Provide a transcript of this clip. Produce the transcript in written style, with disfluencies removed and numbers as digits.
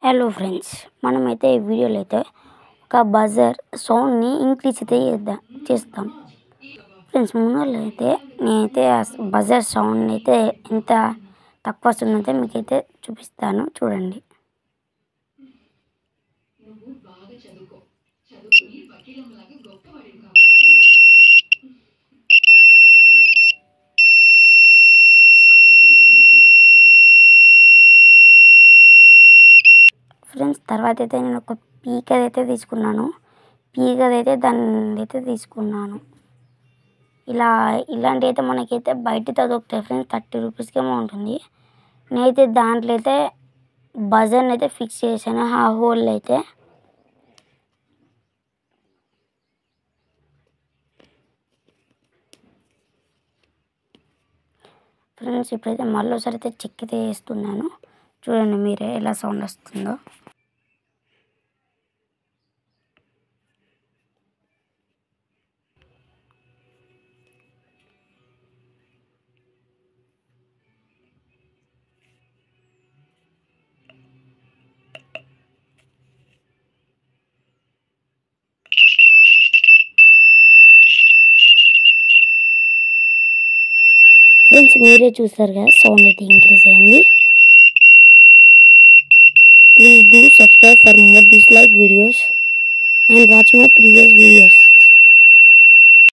Hello friends, మనమైతే ఈ వీడియోలో అయితే ఒక బజర్ సౌండ్ని ఇంక్రీజ్ అయితే చేస్తాం ఫ్రెండ్స్. ముందులో అయితే నేనైతే బజర్ సౌండ్ అయితే ఎంత తక్కువ వస్తుందంటే మీకైతే చూపిస్తాను, చూడండి. ఫ్రెండ్స్, తర్వాత అయితే నేను ఒక పీకదైతే తీసుకున్నాను. దాన్ని అయితే తీసుకున్నాను. ఇలాంటి అయితే మనకైతే బయటతో దొరుకుతాయి ఫ్రెండ్స్. 30 రూపీస్కేమో ఉంటుంది. నేనైతే దాంట్లో అయితే బజర్ని అయితే ఫిక్స్ చేశాను ఆ హోల్ అయితే. ఫ్రెండ్స్, ఇప్పుడైతే మళ్ళీ ఒకసారి అయితే చెక్ అయితే వేస్తున్నాను. చూడండి మీరే ఎలా సౌండ్ వస్తుందో. ఫ్రెండ్స్, మీరే చూసారు కదా, సౌండ్ అయితే ఇంక్రీజ్ అయింది. Please do subscribe for more dislike videos and watch my previous videos.